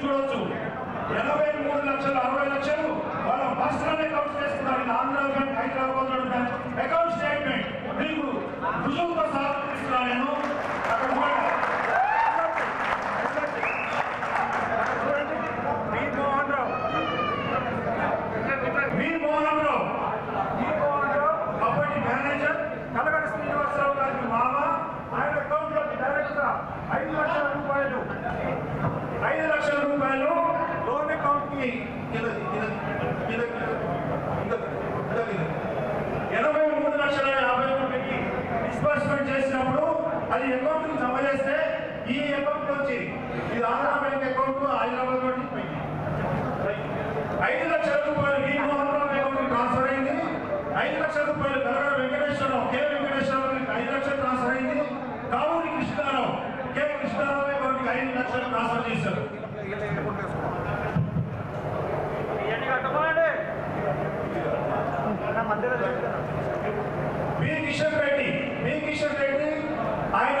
చూడొచ్చు. 83,60,00,000 వాళ్ళ personal accounts చేసుకున్నారు. Andhra bank, Hyderabad bank account statement మీకు రుజువుతో సహా ఇస్తున్నాను నేను. అక్కడ వీర్ మోహన్ రావు అప్పటి మేనేజర్, కలగడ శ్రీనివాసరావు గారి మామ. ఆయన అకౌంట్ లో డైరెక్ట్ గా 5 లక్షల రూపాయలు లోన్ అకౌంట్ కి 83,50,000 డిస్బర్స్మెంట్ చేసినప్పుడు అది అకౌంట్ కి జమ చేస్తే ఈ అకౌంట్ వచ్చి ఇది ఆంధ్ర బ్యాంక్ అకౌంట్ హైదరాబాద్ లో 5 లక్షల రూపాయలు వీర్ మోహన్ రావు అకౌంట్ ట్రాన్స్ఫర్ అయింది. 5 లక్షల రూపాయలు కలగడ వెంకటేశ్వరరావు, కె వెంకటేశ్వరరావు 5 లక్షలు ట్రాన్స్ఫర్ అయింది. కావూరి కృష్ణారావు, కె కృష్ణారావు అకౌంట్ 5 లక్షలు ట్రాన్స్ఫర్ చేశారు. బి కిషన్ రెడ్డి ఆయన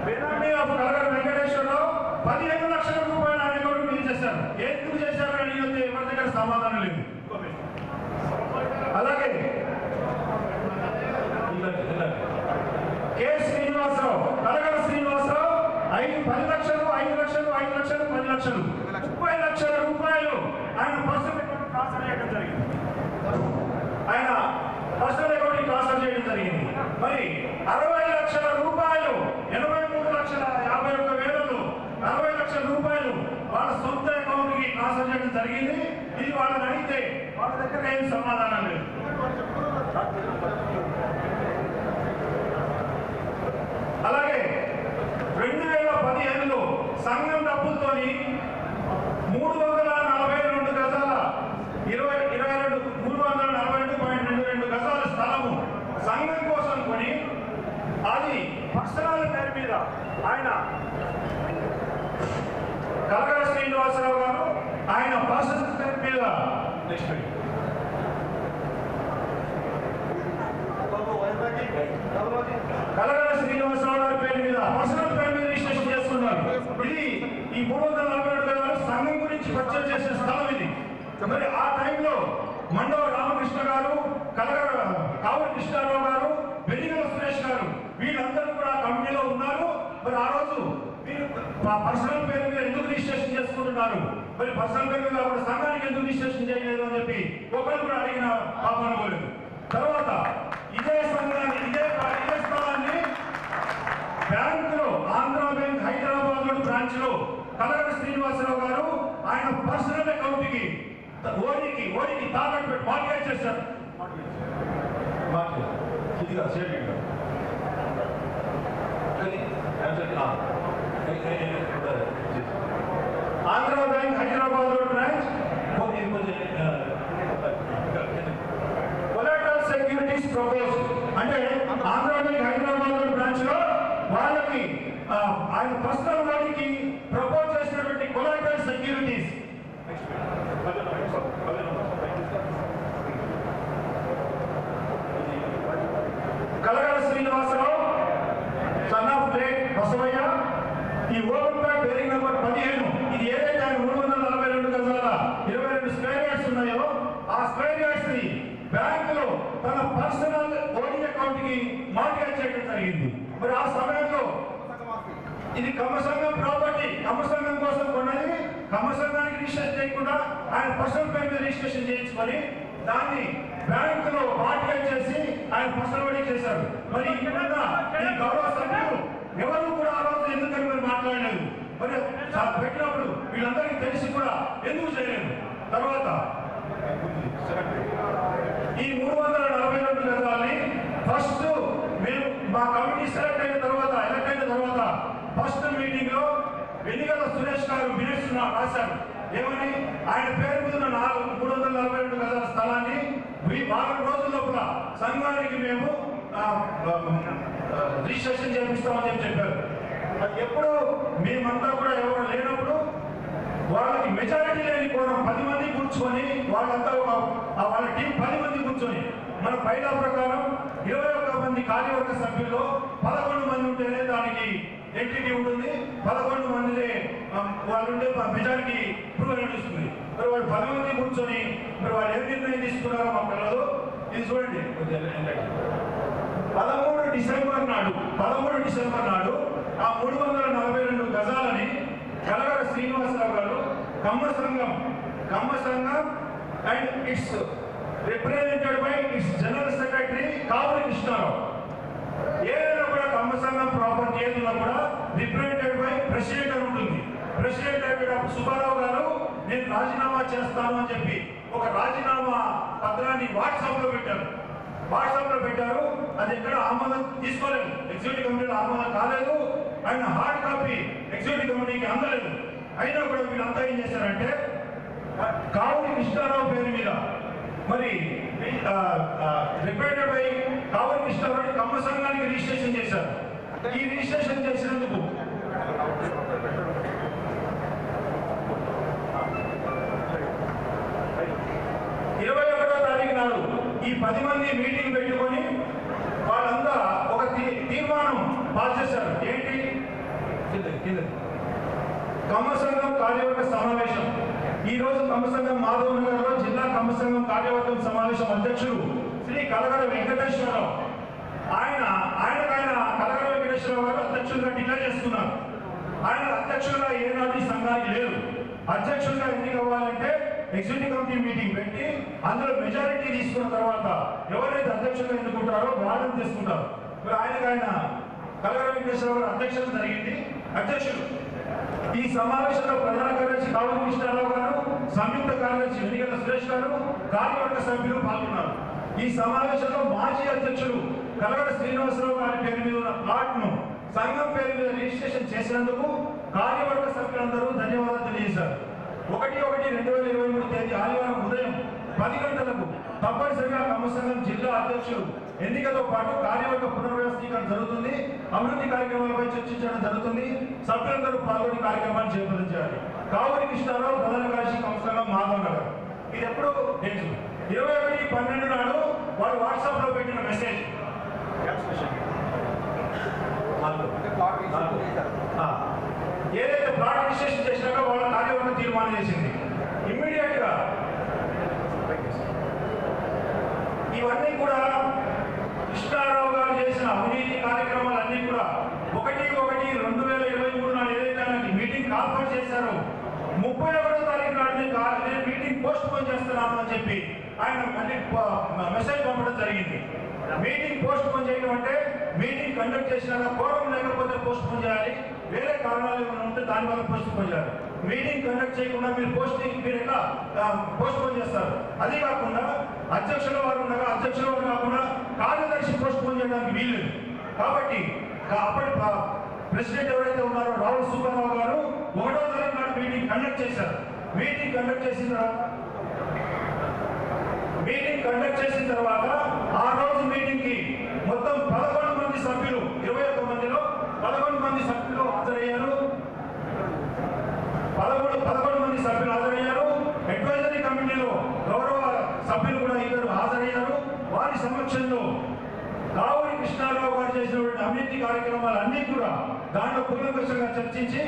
బినామీ ఆఫ్ కలగడ వెంకటేశ్వరరావు 15 లక్షల రూపాయలు ఆయన అకౌంట్ బిల్ చేశారు. ఎందుకు చేశారు అని ఎవరి దగ్గర సమాధానం లేదు. అలాగే కె శ్రీనివాసరావు, కలగడ శ్రీనివాసరావు 10 లక్షలు 5 లక్షలు 5 లక్షలు 10 లక్షలు 30 లక్షల రూపాయలు ఆయన పర్సనల్ అకౌంట్ ట్రాన్స్ఫర్ చేయడం జరిగింది. మరి 60 లక్షల రూపాయలు 83,51,000 60 లక్షల రూపాయలు వాళ్ళ సొంత అకౌంట్ కి ట్రాన్స్ఫర్ చేయడం జరిగింది. ఇది వాళ్ళని అడిగితే వాళ్ళ దగ్గర ఏం సమాధానం లేదు. అలాగే 2015లో సంఘం డబ్బులతోని 342 గజాల 342.22 గజాల స్థలము సంఘం కోసం కొని అది పర్సనల్ పేరు మీద ఆయన కలగడ శ్రీనివాసరావు గారు ఆయన పర్సనల్ పేరు మీద కలగడ శ్రీనివాసరావు గారి పేరు మీద పర్సనల్ పేరు మీద రిజిస్ట్రేషన్ చేసుకున్నారు. ఇది ఈ 342 గజాలు సంఘం గురించి పర్చేజ్ చేసిన స్థలం ఇది. మరి ఆ టైంలో మండవ రామకృష్ణ గారు, కావూరి కృష్ణారావు గారు, వెలిగల సురేష్ గారు వీళ్ళందరూ కూడా కమిటీలో ఉన్నారు. మరి ఆ రోజు మీరు పర్సనల్ పేరు మీద ఎందుకు రిజిస్ట్రేషన్ చేసుకుంటున్నారు, మరి పర్సనల్ పేరు మీద సంఘానికి ఎందుకు రిజిస్ట్రేషన్ చేయలేదు అని చెప్పి ఒకరు కూడా అడిగిన పాపన పోలేదు. తర్వాత ఇదే సంఘాన్ని ఇదే స్థలాన్ని బ్యాంకులో ఆంధ్ర బ్యాంక్ హైదరాబాద్ లో బ్రాంచ్ లో కలగడ శ్రీనివాసరావు గారు ఆయన పర్సనల్ అకౌంట్ కి ఓడికి తాకట్టు పెట్టి మార్గేజ్ చేశారు. Andhra bank Hyderabad road branch collateral securities propose అంటే Andhra bank Hyderabad road branch లో వాళ్ళకి ఆయన పర్సనల్ వాడికి ప్రపోజ్ చేసినటువంటి collateral securities Kalagada Srinivasarao son of great Basavaiah ఈ ఓపెన్ ప్యాక్ బేరింగ్ నెంబర్ 15 ఇది ఏదైతే ఆయన 342 గజాల 22 స్క్వేర్ యార్డ్స్ ఉన్నాయో ఆ స్క్వేర్ యార్డ్స్ ని బ్యాంకులో తన పర్సనల్ ఓడి అకౌంట్ కి మార్గేజ్ చేయడం జరిగింది. మరి ఆ సమయంలో ఇది కమ్మ సంఘం ప్రాపర్టీ, కమ్మ సంఘం కోసం కొన్నది. కమ్మ సంఘానికి రిజిస్ట్రేషన్ చేయకుండా ఆయన పర్సనల్ పేరు మీద రిజిస్ట్రేషన్ చేయించుకొని దాన్ని బ్యాంకులో మార్గేజ్ చేసి ఆయన పర్సనల్ ఓడి చేశారు. మరి ఈ గౌరవ సభ్యులు ఎవరు కూడా ఆ రోజు ఎందుకని మరి మాట్లాడలేదు. మరి పెట్టినప్పుడు వీళ్ళందరికీ తెలిసి కూడా ఎందుకు చేయలేదు. తర్వాత ఈ 342 గజాలని ఫస్ట్ మేము మా కమిటీ ఎలక్ట్ అయిన తర్వాత ఫస్ట్ మీటింగ్ లో వెలిగల సురేష్ గారు మినిట్స్ రాశారు. ఏమని ఆయన పేరు మీద 342 గజాల స్థలాన్ని వారం రోజుల లోపల సంఘానికి మేము రిజిస్ట్రేషన్ చేపిస్తామని చెప్పారు. ఎప్పుడు మేమంతా కూడా ఎవరు లేనప్పుడు వాళ్ళకి మెజారిటీ లేని కోణం 10 మంది కూర్చొని వాళ్ళంతా వాళ్ళ టీం 10 మంది కూర్చొని మన బైలా ప్రకారం 21 మంది కార్యవర్గ సభ్యుల్లో 11 మంది ఉంటేనే దానికి ఎంట్రీ ఉంటుంది. 11 మందినే వాళ్ళు ఉండే మెజారిటీ ప్రూవ్ అనిపిస్తుంది. మరి వాళ్ళు 10 మంది కూర్చొని మరి వాళ్ళు ఏం నిర్ణయం తీసుకున్నారో మాకు తెలియదు. ఇది చూడండి, 13 డిసెంబర్ నాడు ఆ 342 గజాలని కలగర శ్రీనివాసరావు గారు Kamma Sangham and it's represented by its general secretary Kavali Krishnarao. ఏదైనా కూడా కమ్మ సంఘం ప్రాపర్టీ ఏదైనా కూడా రిప్రజెంటెడ్ బై ప్రెసిడెంట్ అని ఉంటుంది. ప్రెసిడెంట్ అయినప్పుడు సుబ్బారావు గారు నేను రాజీనామా చేస్తాను అని చెప్పి ఒక రాజీనామా పత్రాన్ని వాట్సాప్ లో పెట్టారు. అది ఎక్కడ ఆమోదం తీసుకోలేదు, ఎగ్జిక్యూటివ్ కమిటీలో ఆమోదం కాలేదు, ఆయన హార్డ్ కాపీ ఎగ్జిక్యూటివ్ కమిటీకి అందలేదు. అయినా కూడా వీళ్ళంతా ఏం చేశారంటే కావలి కృష్ణారావు పేరు మీద మరి రిపేటెడ్ బై కావలి కృష్ణారావు కమ్మ సంఘానికి రిజిస్ట్రేషన్ చేశారు. ఈ రిజిస్ట్రేషన్ చేసినందుకు 21వ తారీఖు నాడు ఈ 10 మంది మీటింగ్ పెట్టుకొని వాళ్ళంతా ఒక తీర్మానం పాస్ చేశారు. ఏంటి? కమ్మ సంఘం కార్యవర్గ సమావేశం. ఈ రోజు కమ్మ సంఘం మాధవ్ నగర్లో జిల్లా కమ్మ సంఘం కార్యవర్గం సమావేశం అధ్యక్షులు శ్రీ కలగడ వెంకటేశ్వరరావు ఆయన కలగడ వెంకటేశ్వరరావు గారు అధ్యక్షులుగా డిక్లేర్ చేసుకున్నారు. ఆయన అధ్యక్షులుగా ఏనాటి సంఘానికి లేదు. అధ్యక్షులుగా ఎన్నికవ్వాలంటే ఎగ్జిక్యూటివ్ కమిటీ మీటింగ్ పెట్టి అందులో మెజారిటీ తీసుకున్న తర్వాత ఎవరైతే అధ్యక్షులుగా ఎన్నుకుంటారో వాళ్ళని తీసుకుంటారు. ఆయన కలగడ వెంకటేశ్వరరావు గారు అధ్యక్షత జరిగింది. అధ్యక్షులు ఈ సమావేశంలో ప్రధాన కార్యదర్శి కావలి కృష్ణారావు గారు, సంయుక్త కార్యదర్శి వెనిగల సురేష్ గారు, కార్యవర్గ సభ్యులు పాల్గొన్నారు. ఈ సమావేశంలో మాజీ అధ్యక్షులు కలగడ శ్రీనివాసరావు గారి పేరు మీద ఉన్న ప్లాట్ ను సంఘం పేరు మీద రిజిస్ట్రేషన్ చేసినందుకు కార్యవర్గ సభ్యులందరూ ధన్యవాదాలు తెలియజేశారు. 1/1/2023 తేదీ ఆదివారం ఉదయం 10 గంటలకు తప్పనిసరిగా కమ్మ సంఘం జిల్లా అధ్యక్షులు ఎన్నికతో పాటు కార్యవర్గ పునర్వ్యవస్థీకరణ జరుగుతుంది. అభివృద్ధి కార్యక్రమాలపై చర్చించడం జరుగుతుంది. సభ్యులందరూ పాల్గొని కార్యక్రమాన్ని చేపట్టించాలి. కావలి కృష్ణారావు ప్రధాన కార్యదర్శి కమ్మ సంఘం మాధవ్ నగర్. ఇది ఎప్పుడు 21/12 నాడు వాళ్ళు వాట్సాప్ లో పెట్టిన మెసేజ్. ఏదైతే ప్లాట్ రిజిస్ట్రేషన్ చేసినాక వాళ్ళ కార్యవర్గం తీర్మానం చేసింది. ఇమ్మీడియట్ గా ఇవన్నీ కూడా కృష్ణారావు గారు చేసిన అవినీతి కార్యక్రమాలన్నీ కూడా 1/1/2023 నాడు ఏదైతే ఆయనకి మీటింగ్ కాల్ఫర్ చేశారో 31వ తారీఖు నాడు నేను మీటింగ్ పోస్ట్ పోన్ చేస్తున్నాను అని చెప్పి ఆయన మళ్ళీ మెసేజ్ పంపడం జరిగింది. మీటింగ్ పోస్ట్ పోన్ చేయడం అంటే మీటింగ్ కండక్ట్ చేసినాక కోరం లేకపోతే పోస్ట్ పోన్ చేయాలి, వేరే కారణాలు ఏమైనా ఉంటే దానివల్ల పోస్ట్ పోన్ చేయాలి. మీటింగ్ కండక్ట్ చేయకుండా మీరు ఎట్లా పోస్ట్ పోన్ చేస్తారు? అది కాకుండా అధ్యక్షుల వారు ఉండగా అధ్యక్షుల వారు కాకుండా కార్యదర్శి పోస్ట్ పోన్ చేయడానికి వీల్లేదు. కాబట్టి అప్పటి ప్రెసిడెంట్ ఎవరైతే ఉన్నారో రావుల సుబ్బారావు గారు 1వ తారీఖు నాడు మీటింగ్ కండక్ట్ చేశారు. మీటింగ్ కండక్ట్ చేసిన తర్వాత ఆ రోజు మీటింగ్ కి మొత్తం 11 మంది సభ్యులు, 21 మందిలో 11 మంది సభ్యులు హాజరయ్యారు. 11 మంది సభ్యులు హాజరయ్యారు. అడ్వైజరీ కమిటీలో గౌరవ సభ్యులు కూడా 2 హాజరయ్యారు. వారి సమక్షంలో కావలి కృష్ణారావు గారు చేసినటువంటి అవినీతి కార్యక్రమాలన్నీ కూడా దాంట్లో కూలంకషంగా చర్చించి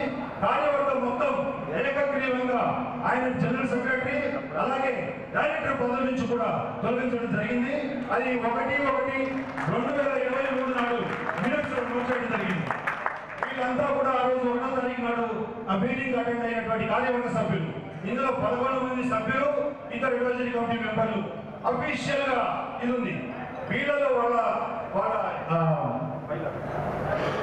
కార్యవర్గం మొత్తం ఏకగ్రీవంగా ఆయన జనరల్ సెక్రటరీ అలాగే డైరెక్టర్ పదవి నుంచి కూడా తొలగించడం జరిగింది. అది 1/1/2023 నాడు మినిట్స్ నోట్ చేయడం జరిగింది. వీళ్ళంతా కూడా ఆ రోజు 1వ తారీఖు నాడు ఆ మీటింగ్ అటెండ్ అయినటువంటి కార్యవర్గ సభ్యులు. ఇందులో 11 మంది సభ్యులు, ఇతర అడ్వైజరీ కమిటీ మెంబర్లు. అఫీషియల్ గా ఇది ఉంది. వీళ్ళలో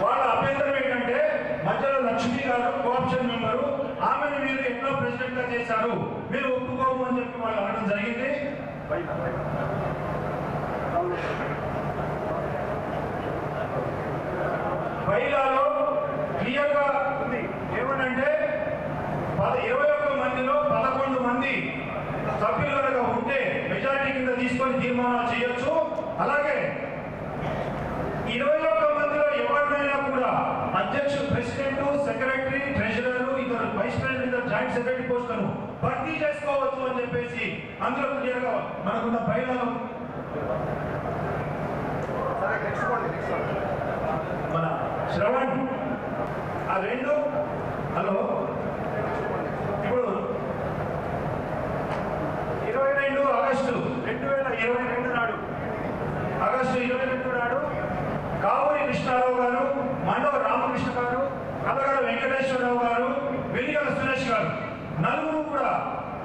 వాళ్ళ అభ్యంతరం ఏంటంటే మధ్యలో లక్ష్మి గారు కోఆప్షన్ మెంబరు, ఆమెను మీరు ఎన్నో ప్రెసిడెంట్ గా చేశారు, మీరు ఒప్పుకోము అని చెప్పి వాళ్ళు అనడం జరిగింది. బైలాలో క్లియర్ గా ఉంది. ఏమనంటే 21 మందిలో 11 మంది సభ్యులు కనుక ఉంటే మెజారిటీ కింద తీసుకొని తీర్మానాలు చేయొచ్చు. అలాగే 21 మందిలో ఎవరినైనా కూడా అధ్యక్షుడు, ప్రెసిడెంట్, సెక్రటరీ, ట్రెజరర్, ఇద్దరు వైస్ ప్రెసిడెంట్, జాయింట్ సెక్రటరీ పోస్టులను భర్తీ చేసుకోవచ్చు అని చెప్పేసి అందులో క్లియర్ గా మనకున్న బైలాలో మన శ్రవణ్ ఆ 2 హలో ఆగస్టు 22 నాడు కావూరి కృష్ణారావు గారు, మండవ రామకృష్ణ గారు, కలగడ వెంకటేశ్వరరావు గారు, వెలిగల సురేష్ గారు నలుగురు కూడా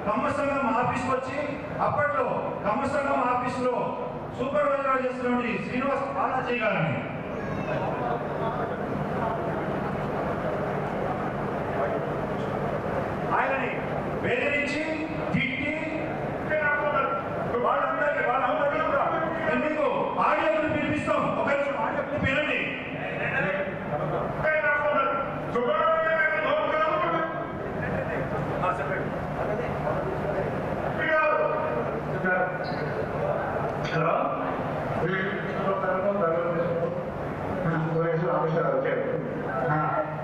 కమ్మ సంఘం ఆఫీస్కి వచ్చి అప్పట్లో కమ్మ సంఘం ఆఫీసులో సూపర్వైజర్ చేస్తున్నటువంటి శ్రీనివాస్ బాలాజీ గారిని ఆయనని బెదిరించి తిట్టి వాళ్ళందరికీ కూడా ఎందుకు ఆడియోని పిలిపిస్తాం. ఒక నిమిషం ఆడియోని వినండి. హలో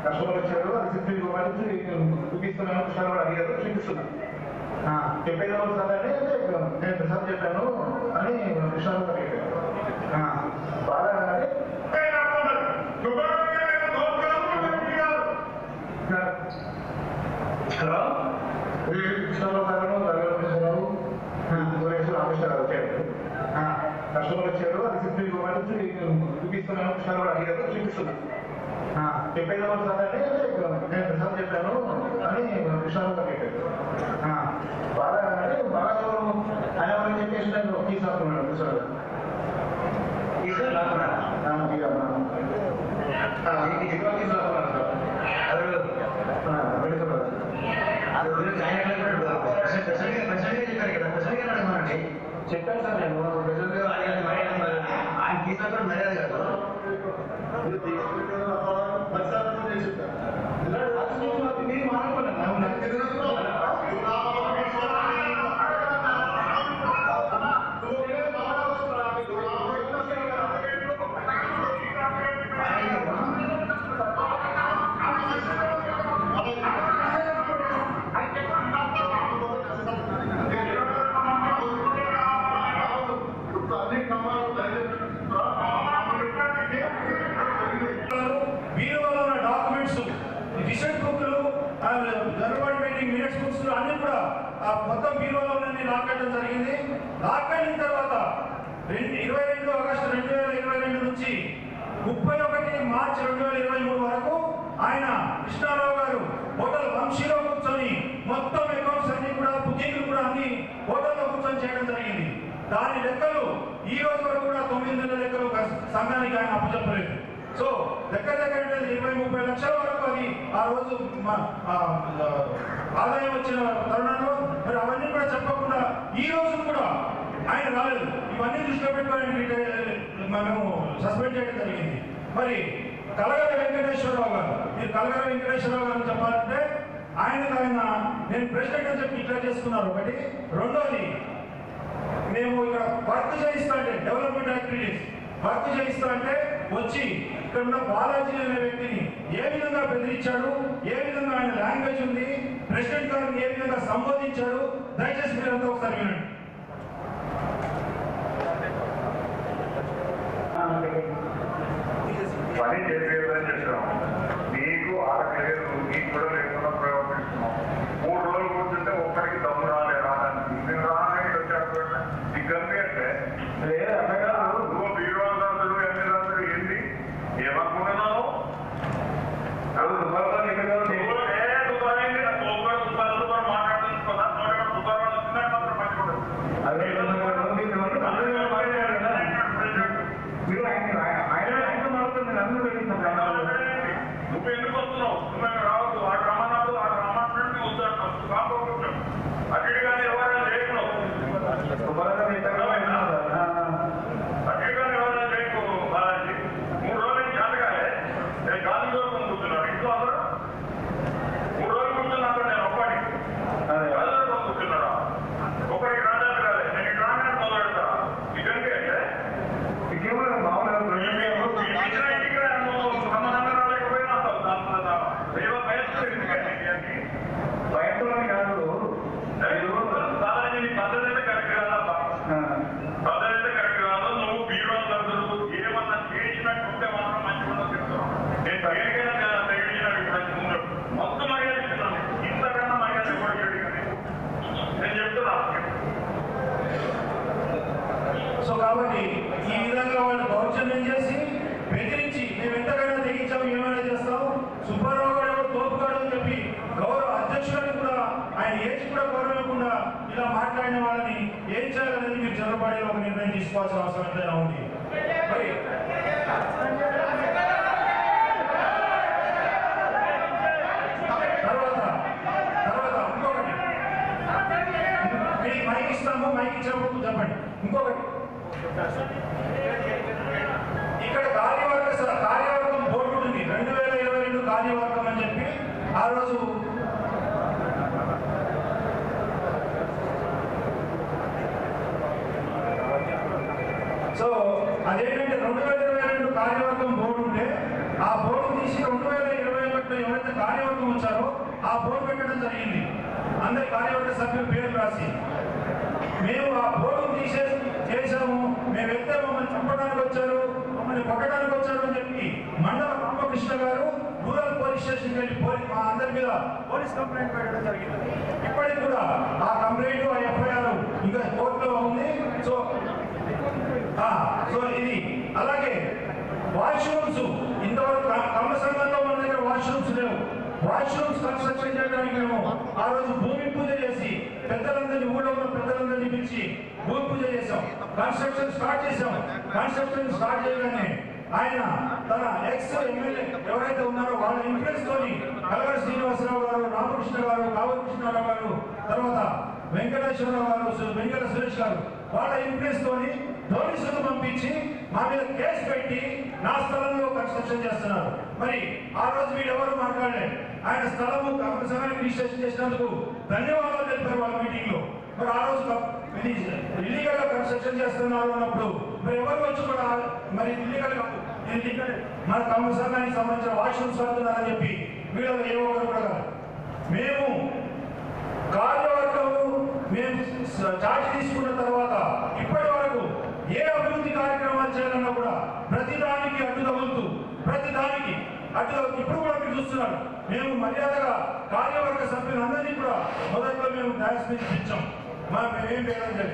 కస్టమర్ వచ్చారు, అది సిద్ధి చూపిస్తున్నాను, కృష్ణ కూడా అడిగారు, చూపిస్తున్నా చెప్పేది సార్ అంటే నేను ప్రసాద్ చెప్పాను అని కృష్ణ కూడా చెప్పాను. బాగా అంటే హలో కృష్ణరావు గారు, రఘురామకృష్ణరావు, రామకృష్ణ గారు వచ్చారు. కస్టమర్ వచ్చారు, అది సిద్ధి చూపిస్తున్నాను, కృష్ణ కూడా అడిగారు, చూపిస్తున్నా చెప్పేది సార్ అంటే నేను ప్రసాద్ చెప్పాను అని కృష్ణ కూడా చెప్పారు. బాగా అంటే బాగా ఆయన వాళ్ళని చెప్పేసి నేను తీసుకున్నాను కృష్ణ గారు చెప్పాను సార్ నేను ఆయన తీసుకున్న మర్యాద కాదు. మీరు మాట్లాడుకున్నాను మొత్తం బీరోలోనే లాక్కెట్టడం జరిగింది. లాక్కెట్టిన తర్వాత 22 ఆగస్టు 2022 నుంచి 31 మార్చి 2023 వరకు ఆయన కృష్ణారావు గారు హోటల్ వంశీలో కూర్చొని మొత్తం అకౌంట్స్ అన్ని కూడా బుకింగ్లు కూడా అన్ని హోటల్లో కూర్చొని చేయడం జరిగింది. దాని లెక్కలు ఈ రోజు వరకు కూడా 9 నెలల లెక్కలు సంఘానికి ఆయన అప్పచెప్పలేదు. సో దగ్గర 20-30 లక్షల వరకు అది ఆ రోజు ఆదాయం వచ్చిన తరుణంలో మరి అవన్నీ కూడా చెప్పకుండా ఈ రోజు కూడా ఆయన రాలేదు. ఇవన్నీ దృష్టిలో పెట్టుకొని మేము సస్పెండ్ చేయడం జరిగింది. మరి కలగర వెంకటేశ్వరరావు గారు, మీరు కలగర వెంకటేశ్వరరావు గారు చెప్పాలంటే ఆయన నేను ప్రెసిడెంట్ అని చెప్పి డిక్లేర్ చేసుకున్నారు. ఒకటి. రెండోది, మేము ఇక్కడ వర్క్ చేయిస్తా అంటే డెవలప్మెంట్ యాక్టివిటీస్ వర్క్ చేయిస్తా అంటే వచ్చి ఇక్కడ ఉన్న బాలాజీ అనే వ్యక్తిని ఏ విధంగా బెదిరించాడు, ఏ విధంగా ఆయన లాంగ్వేజ్ ఉంది, ప్రెసిడెంట్ గారిని ఏ విధంగా సంబోధించాడు, దయచేసి మీరంతా ఒకసారి వినండి. పని చేసేదని చెప్పాము. నీకు ఆడలేదు, నీకు కూడా లేకుండా ప్రవర్తిస్తున్నాం. 3 రోజులు కూర్చుంటే ఒక్కరికి దమ్ము రాలేదా నేను రాని వచ్చాడు. నీకు కనిపించే నువ్వు బీరువాలు ఎన్ని రాత్రులు ఏంటి ఏమనుకుంటున్నావు? నువ్వు ఎందుకు వస్తున్నావు? నువ్వు రావద్దు. వాడు రమ్మన్నాడు, వాడు రమ్మన్నట్టు వద్దు. అటు కానీ ఎవరైనా చేయకుండా బాగుపడిన వాళ్ళని ఏం చేయాలనేది మీరు జనరల్ ఒక నిర్ణయం తీసుకోవాల్సిన అవసరం ఎంతైనా ఉంది. మరి తర్వాత ఇంకొకటి మీకు మైక్ ఇస్తాము, మైక్ ఇచ్చినప్పుడు చెప్పండి. ఇంకొకటి ఇక్కడ కార్యవర్గం బోర్డు ఉంటుంది, 2022 కార్యవర్గం అని చెప్పి ఆ రోజు సో అదేంటంటే 2022 కార్యవర్గం బోర్డు ఉంటే ఆ బోర్డు తీసి 2021 ఎవరైతే కార్యవర్గం వచ్చారో ఆ బోర్డు పెట్టడం జరిగింది. అందరి కార్యవర్గ సభ్యుల పేరు రాసి మేము ఆ బోర్డు చేశాము, మేము వెళ్తే మమ్మల్ని చంపడానికి వచ్చారు, మమ్మల్ని కొట్టడానికి వచ్చారు అని చెప్పి మండల రామకృష్ణ గారు రూరల్ పోలీస్ స్టేషన్కి వెళ్ళి మా అందరి మీద పోలీస్ కంప్లైంట్ పెట్టడం జరిగింది. ఇప్పటికి కూడా ఆ కంప్లైంట్ ఆ ఎఫ్ఐఆర్ ఇంకా కోర్టులో ఉంది. సో ఇది అలాగే వాష్రూమ్స్ ఇంతవరకు కమ్మ సంఘంలో మన దగ్గర వాష్రూమ్స్ లేవు. వాష్రూమ్స్ కన్స్ట్రక్షన్ చేయడానికి మేము ఆ రోజు భూమి పూజ చేసి పెద్దలందరినీ ఊళ్ళో ఉన్న పెద్దలందరినీ పిలిచి భూమి పూజ చేసాం, కన్స్ట్రక్షన్ స్టార్ట్ చేసాం. కన్స్ట్రక్షన్ స్టార్ట్ చేయగానే ఆయన తన ఎక్స్ ఎమ్మెల్యే ఎవరైతే ఉన్నారో వాళ్ళ ఇన్ఫ్లుయెన్స్ తోని కలగడ శ్రీనివాసరావు గారు, రామకృష్ణ గారు, కావలి కృష్ణారావు గారు, తర్వాత వెంకటేశ్వరరావు గారు, వెంకట సురేష్ గారు వాళ్ళ ఇన్ఫ్లుయెన్స్ తోని పోలీసులు పంపించి మా మీద కేసు పెట్టి నా స్థలంలో కన్స్ట్రక్షన్ చేస్తున్నారు. మరి ఆ రోజు వీళ్ళెవరు మాట్లాడలేదు. ఆయన స్థలము సమయానికి రిజిస్ట్రేషన్ చేసినందుకు ధన్యవాదాలు తెలిపారు వాళ్ళ మీటింగ్ లో. మరి ఆ రోజు ఇల్లీగల్ గా కన్స్ట్రక్షన్ చేస్తున్నారు అన్నప్పుడు మరి ఎవరు వచ్చి కూడా మరి ఇల్లీగల్ మన కమ్మ సంఘానికి సంబంధించిన వాష్రూమ్స్ వాడుతున్నారని చెప్పి వీళ్ళలో ఏ ఒక్కరు కూడా మేము కార్యవర్గము మేము చార్జ్ తీసుకున్న తర్వాత ఇప్పటి వరకు ఏ అభివృద్ధి కార్యక్రమాలు చేయాలన్నా కూడా ప్రతిదానికి అడ్డు తగులుతూ ఇప్పుడు కూడా మీరు చూస్తున్నారు. మేము మర్యాదగా కార్యవర్గ సభ్యులందరినీ కూడా మొదట్లో మేము డాన్స్ మీద ఇచ్చాం. మేమేం పేరు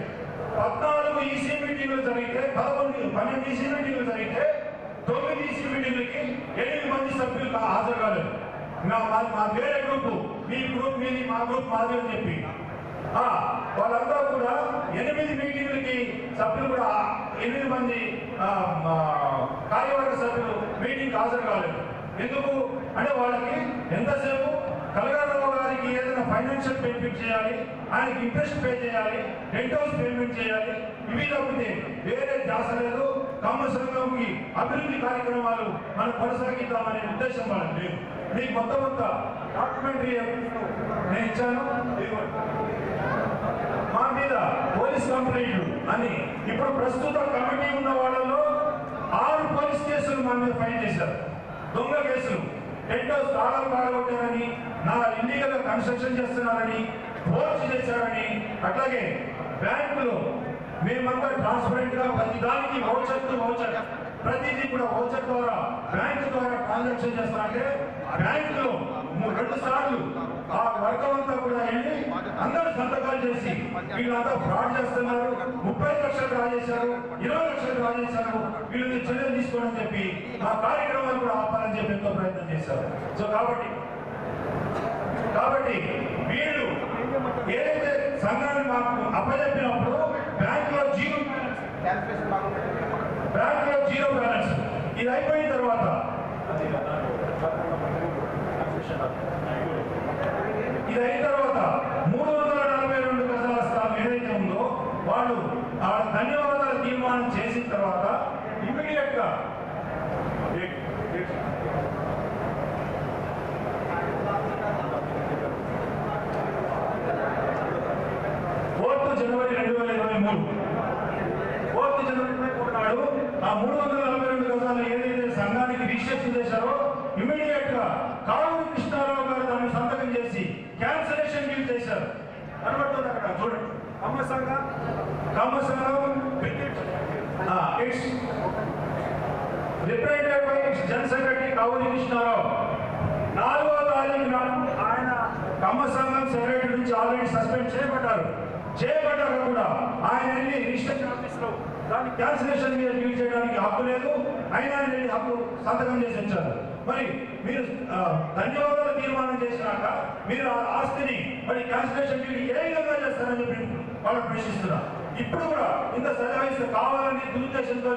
14 ఈసీ మీటింగ్లు జరిగితే 12 ఈసీ మీటింగ్లు జరిగితే 9 ఈసీ మీటింగ్లకి 8 మంది సభ్యులు హాజరు కాలేదు. మా వేరే గ్రూపు మీ గ్రూప్ మీది మా గ్రూప్ మాది అని చెప్పి వాళ్ళంతా కూడా 8 మీటింగ్లకి సభ్యులు కూడా 8 మంది కార్యవర్గ సభ్యులు మీటింగ్ హాజరు కాలేదు. ఎందుకు అంటే వాళ్ళకి ఎంతసేపు కలగారావు గారికి ఏదైనా ఫైనాన్షియల్ బెనిఫిట్ చేయాలి, ఆయనకి ఇంట్రెస్ట్ పే చేయాలి, రెంట్ హౌస్ పేమెంట్ చేయాలి, ఇవి తప్పితే వేరే ధ్యాస లేదు. కమ్మ సంఘంకి అభివృద్ధి కార్యక్రమాలు మనం కొనసాగిద్దామనే ఉద్దేశం వాళ్ళకి లేదు. మీకు మొత్తం డాక్యుమెంటరీ నేను ఇచ్చాను. మా మీద పోలీస్ కంప్లైంట్లు అని ఇప్పుడు ప్రస్తుత కమిటీ ఉన్న వాళ్ళలో 6 పోలీస్ కేసులు మా మీద ఫైల్ చేశారు. దొంగ కేసులు, టెంట్ హౌస్ తాళాలు పాల్గొట్టారని, నా ఇల్లీగల్ గా కన్స్ట్రక్షన్ చేస్తున్నారని, ఫోర్స్ చేశారని, అట్లాగే బ్యాంకులో మేమంతా ట్రాన్స్పరెంట్ గా ప్రతి దానికి వౌచర్ ప్రతిదీ కూడా వౌచర్ ద్వారా బ్యాంకు ద్వారా ట్రాన్సాక్షన్ చేస్తారంటే బ్యాంకులో 2 సార్లు ఆ వర్గం అంతా కూడా వెళ్ళి అందరూ సంతకాలు చేసి వీళ్ళంతా ఫ్రాడ్ చేస్తున్నారు, 30 లక్షలు డ్రా చేశారు, 20 లక్షలు డ్రా చేశారు, వీళ్ళని చర్యలు తీసుకోవాలని చెప్పి ఆ కార్యక్రమాలు కూడా ఆపాలని చెప్పి ఎంతో ప్రయత్నం చేశారు. సో కాబట్టి వీళ్ళు ఏదైతే సంఘాన్ని మాకు అప్పచెప్పినప్పుడు బ్యాంకులో జీరో బ్యాలెన్స్ ఇది అయిపోయిన తర్వాత ఇది అయిన తర్వాత 342 గజాల స్థలం ఏదైతే ఉందో వాళ్ళు ఆ ధన్యవాదాల తీర్మానం చేసిన తర్వాత ఇమీడియట్ గా 4 జనవరి 2023 నాడు ఆ 342 గజాలు ఏదైతే సంఘానికి రిజిస్ట్రేషన్ చేశారో ఇమీడియట్ గా కావలి కృష్ణారావు గారు దాన్ని సంతకం చేసి క్యాన్సలేషన్ డీల్ చేశారు. కనబడుతుంది అక్కడ చూడండి. Kamma Sangham it's represented by general secretary Kavali Krishnarao. 4వ తారీఖు నాడు ఆయన కమ్మ సంఘం సెక్రటరీ నుంచి ఆల్రెడీ సస్పెండ్ చేయబడ్డారు కూడా ఆయన వెళ్ళి రిజిస్ట్రేషన్ ఆఫీస్ లో దాన్ని క్యాన్సిలేషన్ మీద డీల్ చేయడానికి హక్కు లేదు. అయినా ఆయన హక్కు సంతకం చేసి వచ్చారు. మరి మీరు ధన్యవాదాలు తీర్మానం చేసినాక మీరు ఆ ఆస్తిని మరి క్యాన్సిలేషన్ ఏ విధంగా చేస్తారని చెప్పి వాళ్ళు ప్రశ్నిస్తున్నారు. ఇప్పుడు కూడా ఇంత సజాయిస్తూ కావాలని దురుద్దేశంతో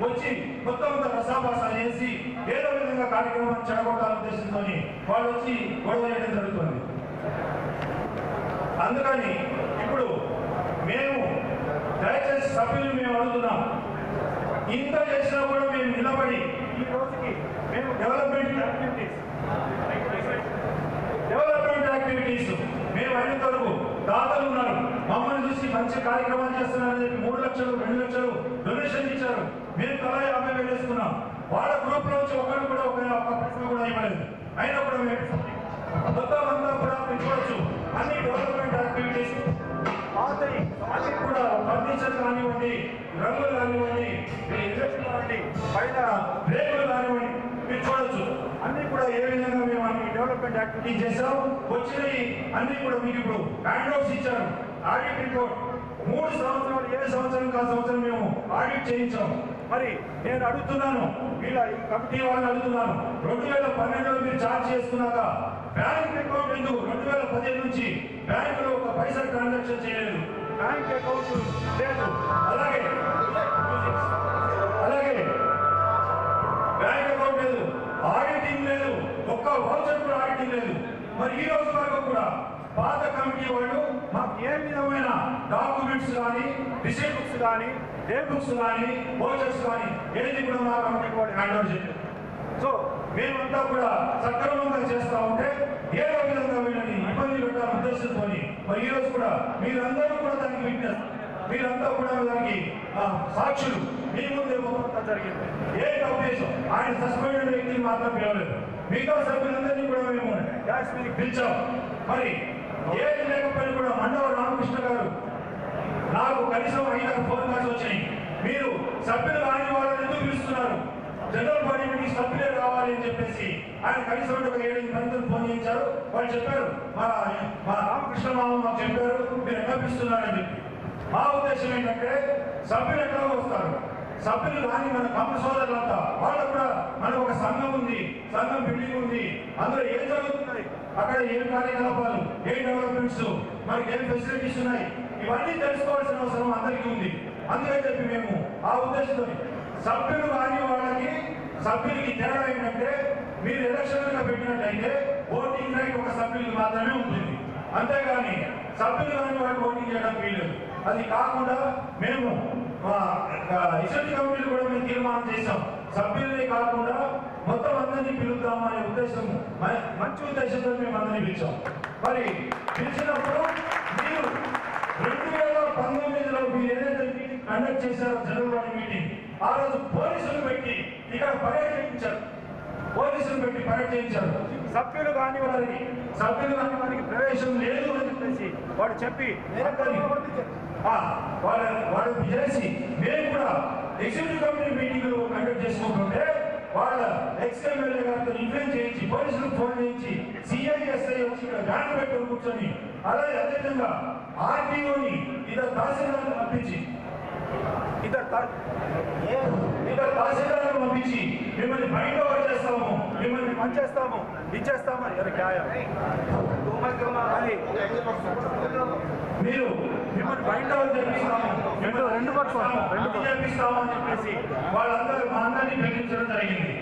వచ్చి మొత్తం అంత రసాభాస చేసి ఏదో విధంగా కార్యక్రమాన్ని చెడగొట్టాలనే ఉద్దేశంతో వాళ్ళు వచ్చి గొడవ చేయడం జరుగుతుంది. అందుకని ఇప్పుడు మేము దయచేసి సభ్యులు మేము అడుగుతున్నాం, ఇంత చేసినా కూడా మేము నిలబడి ఈ రోజుకి మేము డెవలప్మెంట్ యాక్టివిటీస్ మేము అయినంత వరకు దాతలు ఉన్నారు, మమ్మల్ని చూసి మంచి కార్యక్రమాలు చేస్తున్నారని చెప్పి 3 లక్షలు 2 లక్షలు డొనేషన్ ఇచ్చారు. మేము తలా 50,000 వేసుకున్నాం. వాళ్ళ గ్రూప్ లో వచ్చి ఒకరు కూడా ఒక ప్రశ్న కూడా ఇవ్వలేదు. అయినా కూడా మేము మొత్తం అంతా కూడా పెంచుకోవచ్చు. అన్ని డెవలప్మెంట్ యాక్టివిటీస్ అన్ని కూడా ఫర్నిచర్ కానివ్వండి, రంగులు కానివ్వండి, పైన రేకులు కానివ్వండి, మీరు చూడొచ్చు. అన్ని కూడా ఏ విధంగా మేము అన్ని డెవలప్మెంట్ యాక్టివిటీ చేశాం. వచ్చినవి అన్ని కూడా మీకు ఇప్పుడు హ్యాండ్ ఓవర్స్ ఇచ్చారు. ఆడిట్ రిపోర్ట్ 3 సంవత్సరాలు, ఏ సంవత్సరం కా సంవత్సరం మేము ఆడిట్ చేయించాం. మరి నేను అడుగుతున్నాను, వీళ్ళ ఈ కమిటీ వాళ్ళని అడుగుతున్నాను, 2012లో మీరు ఛార్జ్ చేసుకున్నాక బ్యాంక్ అకౌంట్ ఎందుకు 2015 నుంచి బ్యాంకులో ఒక పైసా ట్రాన్సాక్షన్ చేయలేదు? బ్యాంక్ అకౌంట్ లేదు. అలాగే బ్యాంక్ అకౌంట్ లేదు, ఆడిటింగ్ లేదు, ఒక్క వౌచర్ కూడా ఆడిటింగ్ లేదు. మరి ఈ రోజు వరకు కూడా పాత కమిటీ వాళ్ళు మాకు ఏ విధమైన డాక్యుమెంట్స్ కానీ, రిసిప్ట్ బుక్స్ కానీ, డే బుక్స్ కానీ, వౌచర్స్ కానీ ఏది కూడా మా కమిటీకి వాళ్ళు హ్యాండ్ ఓవర్ చేయలేదు. సో మేమంతా కూడా సక్రమంగా చేస్తా ఉంటే ఏదో విధంగా వీళ్ళని ఇబ్బంది పెట్టాలని ఉద్దేశంతో మరి ఈ రోజు కూడా మీరందరూ కూడా దానికి విట్నెస్, మీరంతా కూడా దానికి సాక్షులు. మీ ముందే మొత్తం జరిగింది. ఏ ఉద్దేశం ఆయన సస్పెండెడ్ వ్యక్తిని మాత్రం పిలవలేదు, మిగతా సభ్యులందరినీ కూడా మేము గ్యాస్ మీదకి పిలిచాం. మరి ఏది లేకపోయినా కూడా మండవ రామకృష్ణ గారు నాకు కనీసం 5 ఫోన్ కాల్స్ వచ్చినాయి. మీరు సభ్యులు కాని వాళ్ళని ఎందుకు పిలుస్తున్నారు, జనరల్ బాడీ మీటింగ్ సభ్యులే రావాలి అని చెప్పేసి ఆయన కనీసం ఒక 7-8 మందిని ఫోన్ చేయించారు. వాళ్ళు చెప్పారు, మా రామకృష్ణ మామ మాకు చెప్పారు మీరు ఎట్లా పిలుస్తున్నారని చెప్పి. మా ఉద్దేశం ఏంటంటే సభ్యులు ఎట్లా వస్తారు, సభ్యులు కానీ మన కమ్మ సోదరులంతా వాళ్ళు కూడా మనకు ఒక సంఘం ఉంది, సంఘం బిల్డింగ్ ఉంది, అందులో ఏం జరుగుతున్నాయి, అక్కడ ఏం కార్యకలాపాలు, ఏం డెవలప్మెంట్స్, మనకి ఏం ఫెసిలిటీస్ ఉన్నాయి, ఇవన్నీ తెలుసుకోవాల్సిన అవసరం అందరికీ ఉంది. అందుకని చెప్పి మేము ఆ ఉద్దేశంతో సభ్యులు కాని వాళ్ళకి సభ్యులకి తేడా ఏంటంటే మీరు ఎలక్షన్లుగా పెట్టినట్లయితే ఓటింగ్ రైట్ ఒక సభ్యులకి మాత్రమే ఉంటుంది, అంతేగాని సభ్యులు కాని వాళ్ళు ఓటింగ్ చేయడానికి వీలేదు. అది కాకుండా మేము ఎగ్జిక్యూటివ్ కమిటీలు కూడా మేము తీర్మానం చేశాం, సభ్యులనే కాకుండా మొత్తం అందరినీ పిలుద్దాము అనే ఉద్దేశం, మంచి ఉద్దేశంతో మేము అందరినీ పిలిచాం. మరి పిలిచినప్పుడు మీరు 2019లో మీరు ఏదైతే మీటింగ్ కండక్ట్ చేశారో జనరల్ బాడీ మీటింగ్, ఆ రోజు పోలీసులు పెట్టి ఇక్కడ పర్యటన చేయించారు, సభ్యులు కాని వారికి ప్రవేశం లేదు అని చెప్పేసి వాడు చెప్పి వాళ్ళు చేసి మేము కూడా ఎగ్జిక్యూటివ్ కమిటీ మీటింగ్లు కండక్ట్ చేసుకుంటుంటే వాళ్ళ ఎక్స్-ఎమ్మెల్యే గారితో ఇన్ఫ్లుయెన్స్ చేయించి, పోలీసులకు ఫోన్ చేయించి, సిఐఎస్ఐ వచ్చి ఇక్కడ బ్యాన్ పెట్టుకుని కూర్చొని, అలాగే అదేవిధంగా ఆర్టీఓని ఇద్దరు తహసీల్దార్లను పంపించి మిమ్మల్ని బయట చేస్తాము, మిమ్మల్ని పనిచేస్తాము, ఇచ్చేస్తాము మీరు మిమ్మల్ని బయట చేపిస్తాము, చేపిస్తాము అని చెప్పేసి వాళ్ళందరూ మా అందరినీ ప్రేమించడం జరిగింది.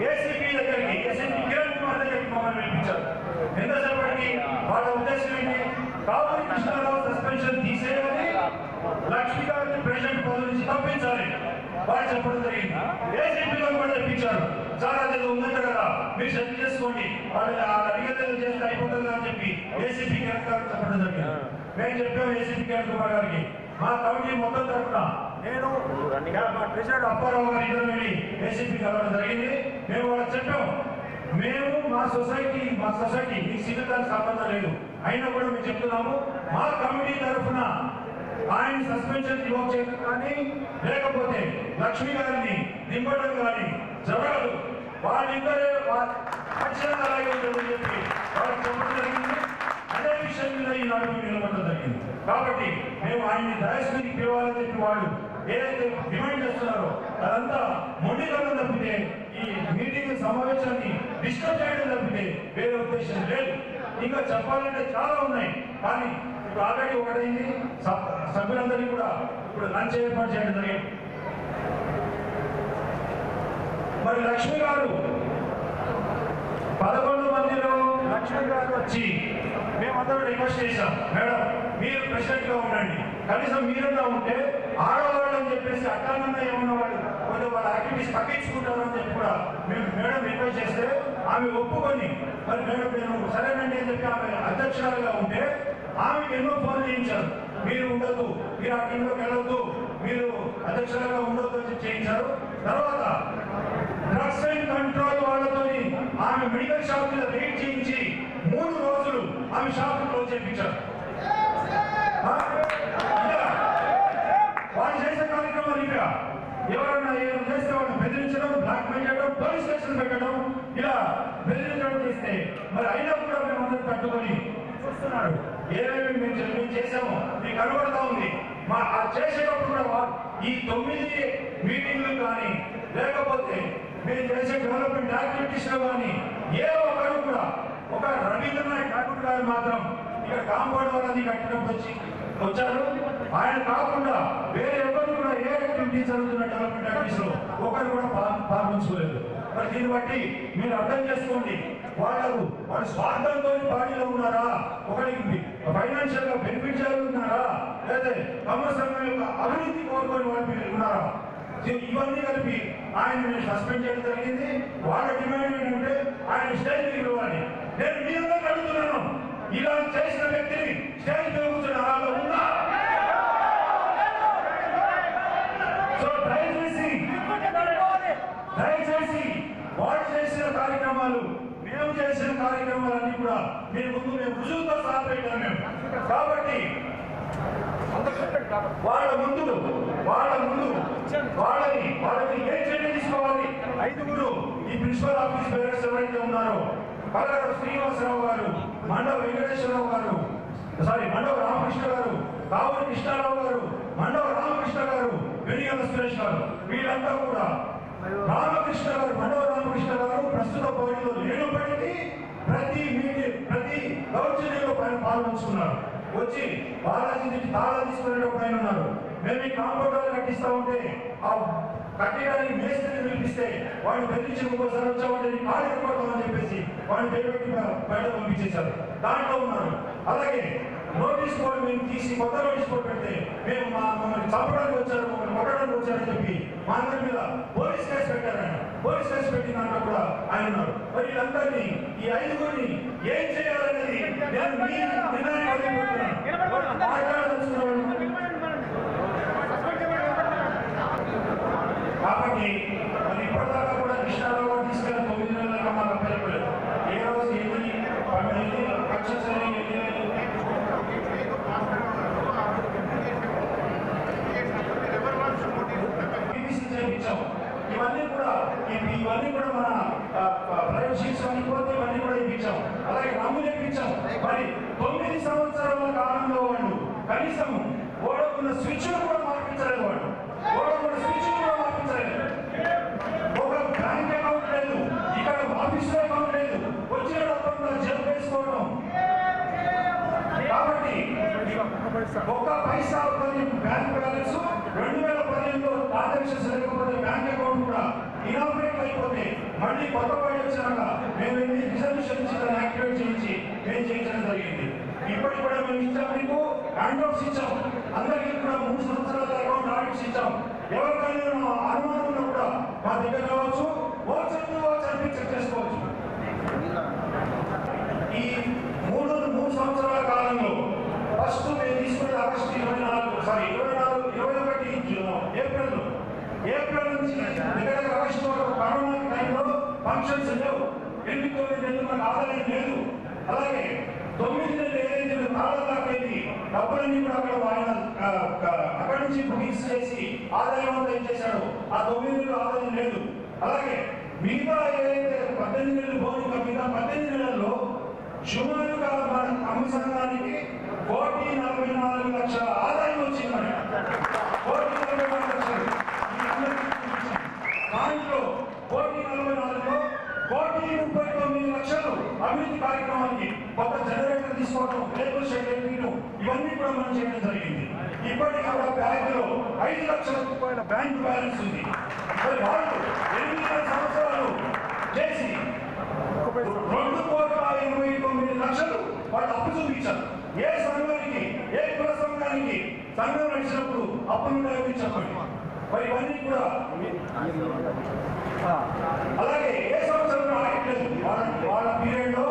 ఏసీపీ దగ్గరికి, ఏసీపీ కిరణ్ కుమార్ దగ్గరికి మమ్మల్ని పిలిపించారు. ఎంతసేపటికి వాళ్ళ ఉద్దేశం ఏంటి, కావలి కృష్ణారావు సస్పెన్షన్ తీసేయాలి, లక్ష్మి గారిని ప్రెసిడెంట్ పదవి నుంచి తప్పించాలి వాళ్ళు చెప్పడం జరిగింది. ఏసీపీలో కూడా తెప్పించారు. చాలా ఏదో ఉందంట కదా, మీరు సెటిల్ చేసుకోండి, వాళ్ళు అడిగేది చేస్తే అయిపోతుంది అని చెప్పి ఏసీపీ కిరణ్ గారు చెప్పడం జరిగింది. మేము చెప్పాము ఏసీపీ కిరణ్ కుమార్ గారికి, మా కమిటీ మొత్తం తరఫున నేను మా ప్రెసిడెంట్ అప్పారావు గారు ఇద్దరు వెళ్ళి ఏసీపీ కలవడం జరిగింది. మేము వాళ్ళకి చెప్పాము, మేము మా సొసైటీ మీకు సివిల్దానికి సంబంధం లేదు, అయినా కూడా మేము చెప్తున్నాము, మా కమిటీ తరఫున ఆయన సస్పెన్షన్ రివోక్ చేయడం కానీ, లేకపోతే లక్ష్మి గారిని దింపడం కానీ జరగదు, వాళ్ళిద్దరే యాక్షన్ అలాగే ఉంటుందని చెప్పి వాళ్ళకి చెప్పడం జరిగింది. అదే విషయం మీద ఈ నాడు నిలబడడం జరిగింది. కాబట్టి మేము ఆయన్ని దయస్మికి పిలవాలని చెప్పి వాళ్ళు ఏదైతే డిమాండ్ చేస్తున్నారో అదంతా మొండితనం తప్పితే ఈ మీటింగ్ సమావేశాన్ని డిస్టర్బ్ చేయడం తప్పితే వేరే ఉద్దేశం లేదు. ఇంకా చెప్పాలంటే చాలా ఉన్నాయి, కానీ ఇప్పుడు ఆల్రెడీ ఒకటైంది. సభ్యులందరినీ కూడా ఇప్పుడు లంచ్ ఏర్పాటు చేయడం జరిగింది. మరి లక్ష్మి గారు 11 మందిలో లక్ష్మి గారు వచ్చి మేమందరూ రిక్వెస్ట్ చేశాం, మేడం మీరు ప్రెసిడెంట్ గా ఉండండి, కనీసం మీరున్నా ఉంటే ఆడవాళ్ళు అని చెప్పేసి అట్టానన్నా ఏమన్నా వాళ్ళు కొంచెం వాళ్ళ యాక్టివిటీస్ తగ్గించుకుంటారు అని చెప్పి కూడా మేము మేడం రిక్వెస్ట్ చేస్తే ఆమె ఒప్పుకొని మరి మేడం నేను సరేనండి అని చెప్పి ఆమె అధ్యక్షురాలుగా ఉంటే ఆమెకు ఎన్నో ఫోన్లు చేయించారు, మీరు ఉండొద్దు, మీరు ఆ టీంలోకి వెళ్ళొద్దు, మీరు అధ్యక్షులుగా ఉండొద్దు అని చేయించారు. తర్వాత డ్రగ్స్ అండ్ కంట్రోల్ వాళ్ళతో ఆమె మెడికల్ షాప్ మీద రేట్ చేయించి 3 రోజులు ఆమె షాప్ క్లోజ్ చేయించారు. వాళ్ళు చేసే కార్యక్రమాలు ఇక ఎవరైనా ఏమైనా చేస్తే వాళ్ళని బెదిరించడం, బ్లాక్ మెయిల్ చేయడం, పోలీస్ స్టేషన్ పెట్టడం, ఇలా బెదిరించడం చేస్తే మరి అయినా కూడా మేమందరం కట్టుకొని చూస్తున్నాడు. ఏమేమి మేము చేసామో మీకు కనబడతా ఉంది. మా చేసేటప్పుడు కూడా ఈ 9 మీటింగ్లు కానీ లేకపోతే మీరు చేసే డెవలప్మెంట్ యాక్టివిటీస్ లో కానీ ఏ ఒక్కరు కూడా ఒక రవీంద్రనాథ్ ఠాకూర్ గారు మాత్రం ఇక్కడ కాంపౌండ్ వాళ్ళని కట్టినప్పుడు వచ్చారు. ఆయన కాకుండా వేరే ఎవరు కూడా ఏ యాక్టివిటీస్ జరుగుతున్న డెవలప్మెంట్ యాక్టివిటీస్ లో ఒకరు కూడా పాల్గొంచుకోలేదు. మరి దీన్ని బట్టి మీరు అర్థం చేసుకోండి, వాళ్ళు స్వార్థంతో పార్టీలో ఉన్నారా, ఒకరికి ఫైనాన్షియల్ గా బెనిఫిట్ చేయాలనుకున్నారా, లేదా తమ సంఘం యొక్క అభివృద్ధి కోరుకొని వాళ్ళు ఉన్నారా? ఇవన్నీ కలిపి ఆయన సస్పెండ్ చేయడం జరిగింది. వాళ్ళ డిమాండ్ ఏంటంటే ఆయన స్టేజ్ పిలవాలి. నేను మీ అందరికీ అడుగుతున్నాను, ఇలా చేసిన వ్యక్తిని స్టేజ్ పిలుస్తున్న అలా ఉందా? సో దయచేసి వాళ్ళు చేసిన కార్యక్రమాలు, మేము చేసిన కార్యక్రమాలన్నీ కూడా మీరు ముందు మేము రుజువుతో సహా పెట్టాము మేము. కాబట్టి వాళ్ళ ముందు వాళ్ళని ఏం చర్య తీసుకోవాలి? 5 ఈ ప్రిన్సిపల్ ఆఫీస్ బేరర్స్ ఎవరైతే ఉన్నారో కలగడ శ్రీనివాసరావు గారు, మండవ వెంకటేశ్వరరావు గారు, మండవ రామకృష్ణ గారు, కావూరి కృష్ణారావు గారు, మండవ రామకృష్ణ గారు, వెనిగల సురేష్ గారు, వీళ్ళంతా కూడా మండవ రామకృష్ణ గారు ప్రస్తుత పోటీలో లేనప్పటికీ ప్రతి దౌర్జన్యంలో పైన పాల్గొంచుకున్నారు. వచ్చి బాలాజీ నుంచి తాళా తీసుకునేటప్పుడు ఆయన ఉన్నారు. మేము ఈ కాంపౌండర్లు కట్టిస్తా ఉంటే ఆ కట్టడానికి మేస్త్రిని పిలిపిస్తే వాడిని బెదిరించి ఇంకోసారి వచ్చామంటే ఖాళీ కొడతామని చెప్పేసి వాడిని పేరుపెట్టి బయట పంపించేశారు. దాంట్లో ఉన్నారు. అలాగే నోటీస్ బోర్డు మేము తీసి కొత్త నోటీస్ బోర్డు పెడితే మేము మమ్మల్ని చంపడానికి వచ్చారు, మమ్మల్ని కొట్టడానికి వచ్చారని చెప్పి మా అందరి మీద పోలీస్ కేసు పెట్టారు. ఆయన పోలీస్ కేసు పెట్టిన దాంట్లో కూడా ఆయన ఉన్నారు. మరి వీళ్ళందరినీ ఈ 5గురిని ఏం చేయాలనేది నేను మీ నిర్ణయాన్ని మాట్లాడదలుచుకున్నాను. కాబట్టి మరి ఇప్పటిదాకా కూడా కృష్ణారావు గారు తీసుకెళ్ళి 9 నెలలుగా మాకు అప్పచెప్పలేదు. ఏ రోజు ఎన్ని కక్ష ఇవన్నీ కూడా మన ప్రైవేట్ షీట్స్ అన్ని పోతే ఇవన్నీ కూడా ఇప్పించాం. అలాగే రంగులు ఇప్పించాం. మరి 9 సంవత్సరాల కాలంలో వాళ్ళు కనీసం ఓడకున్న స్విచ్ కూడా మార్పించలేదు. ఓడకున్న స్విచ్ కూడా మార్పించలేదు. ఒక బ్యాంక్ అకౌంట్ లేదు, ఇక్కడ ఆఫీస్ లో అకౌంట్ లేదు, వచ్చిన డబ్బులు జమ వేసుకోవడం. కాబట్టి ఒక్క పైసా బ్యాంక్ బ్యాలెన్స్ 2015లో ట్రాన్సాక్షన్స్ లేకపోతే బ్యాంక్ అకౌంట్ కూడా ఇనాపరేట్ అయిపోతే మళ్ళీ కొత్త పని వచ్చాక మేము రిజల్యూషన్ యాక్టివేట్ చేయించి మేము చేయించడం జరిగింది. ఇప్పటికి కూడా మేము ఇచ్చాం, మీకు హ్యాండ్అవుట్స్ ఇచ్చాం, అందరికీ కూడా 3 సంవత్సరాల అకౌంట్ ఆడిట్స్ ఇచ్చాం. ఎవరికైనా అనుమానం ఉన్నా కూడా మా దగ్గర రావచ్చు, ఓచర్ని చెక్ చేసుకోవచ్చు. ఈ 3 సంవత్సరాల కాలంలో ఫస్ట్ మేము తీసుకునే ఆగస్టు 21 ఏప్రిల్ నుంచి దగ్గర ఆగస్టు వరకు కరోనా టైంలో ఫంక్షన్స్ లేవు. 8-9 నెలలు మనకు ఆదాయం లేదు. అలాగే 9 నెలలు ఏదైతే తాళాలైంది డబ్బులన్నీ కూడా అక్కడి నుంచి బుకింగ్స్ చేసి ఆదాయం అంతా ఏం చేశాడు, ఆ 9 నెలలు ఆదాయం లేదు. అలాగే మిగతా ఏదైతే 18 నెలలు పోనీ మిగతా 18 నెలల్లో సుమారుగా మన అమ్మ సంఘానికి 1,44,00,000 ఆదాయం వచ్చింది. 1,44,00,000 కార్యక్రమానికి కొత్త జనరేటర్ తీసుకోవడం, లేబర్ షెడ్ వేయడం, ఇవన్నీ కూడా మనం చేయడం జరిగింది. ఇప్పటికీ కూడా బ్యాంకులో 5 లక్షల రూపాయల బ్యాంక్ బ్యాలెన్స్ ఉంది. మరి వాళ్ళు 8 సంవత్సరాలు చేసి 2,89,00,000 వాళ్ళు అప్పు చూపించారు. ఏ సంఘానికి, ఏ కుల సంఘానికి సంఘం నడిచినప్పుడు అప్పులు చెప్పండి. మరి ఇవన్నీ కూడా అలాగే ఏ సంవత్సరంలో ఆడిట్ లేదు, వాళ్ళ పీరియడ్ లో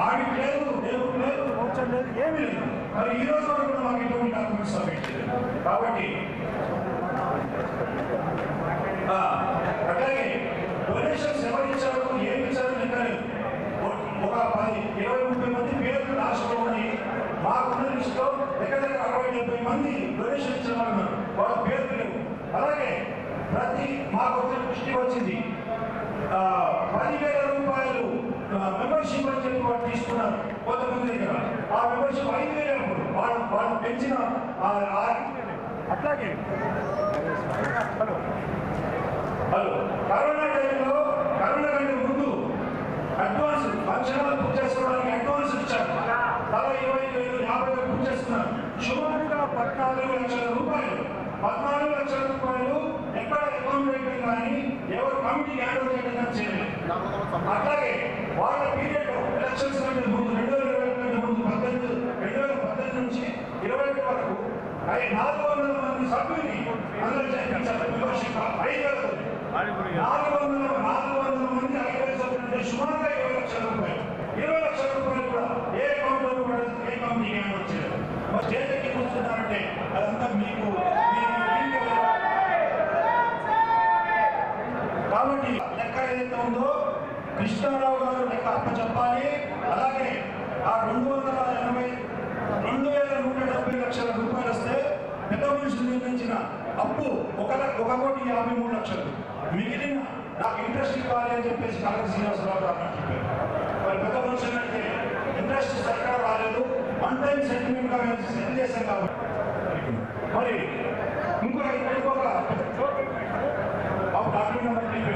ఆడిట్ లేదు, డెబిట్ లేదు, మోచం లేదు, ఏమీ లేదు. మరి ఈ రోజు వరకు కూడా మాకు ఎటువంటి డాక్యుమెంట్స్ సబ్మిట్ చేయలేదు. కాబట్టి అట్లాగే డొనేషన్స్ ఎవరు ఇచ్చారు, ఏమి ఇచ్చారు లెక్కలేదు. ఒక 10, 20, 30 మంది పేర్లు రాష్ట్రంలో ఉన్నాయి. మాకున్న లిస్టులో దగ్గర 60-70 మంది డొనేషన్ ఇచ్చిన వాళ్ళు ఉన్నారు. వాళ్ళ పేర్లు లేవు. అలాగే మాకు వచ్చిన దృష్టికి వచ్చింది 10,000 రూపాయలు మెంబర్షిప్ అని చెప్పి వాళ్ళు తీసుకున్నారు కొంతమంది దగ్గర. ఆ మెంబర్షిప్ 5,000 అప్పుడు వాళ్ళు పెంచిన అట్లాగే కరోనా టైంలో, కరోనా కంటే ముందు అడ్వాన్స్ ఫంక్షన్ హాల్ బుక్ చేసుకోవడానికి అడ్వాన్స్ ఇచ్చారు. తల 25,000, 50,000 బుక్ చేసుకున్నారు. సుమారుగా 14 లక్షల రూపాయలు. 14 లక్షల రూపాయలు ఎక్కడ అకౌంట్ వేయడం కానీ ఎవరు కమిటీకి హ్యాండ్ చేయడం చేయలేదు. అట్లాగే వాళ్ళ పీరియడ్ ఎలక్షన్స్ కంటే ముందు 2020 కంటే ముందు 2018 నుంచి 2021 వరకు 400 మంది సభ్యుల్ని అందులో చేర్పించారు. మెంబర్షిప్ 5,000 400 మంది 5,000 సభ్యులు సుమారుగా 20 లక్షల రూపాయలు. 20 లక్షల రూపాయలు కూడా ఏ అకౌంట్లో కూడా ఏ కమిటీకి హ్యాండ్ వచ్చేది. మరి చేతికి కూర్చున్నారంటే అదంతా మీకు కాబట్టి లెక్క ఏదైతే ఉందో కృష్ణారావు గారు లెక్క అప్ప చెప్పాలి. అలాగే ఆ 2,170 లక్షల రూపాయలు వస్తే పెద్ద మనుషులు నిర్ణయించిన అప్పు 1,53,00,000. మిగిలిన నాకు ఇంట్రెస్ట్ ఇవ్వాలి అని చెప్పేసి కలెక్టర్ శ్రీనివాసరావు గారు చెప్పారు. మరి పెద్ద మనుషులు అంటే ఇంట్రెస్ట్ సరిగ్గా రాలేదు, 1 టైం సెటిల్మెంట్ గా మేము సెటిల్ చేశాం కాబట్టి. మరి ఇంకొక డాక్యుమెంట్ నెంబర్ 3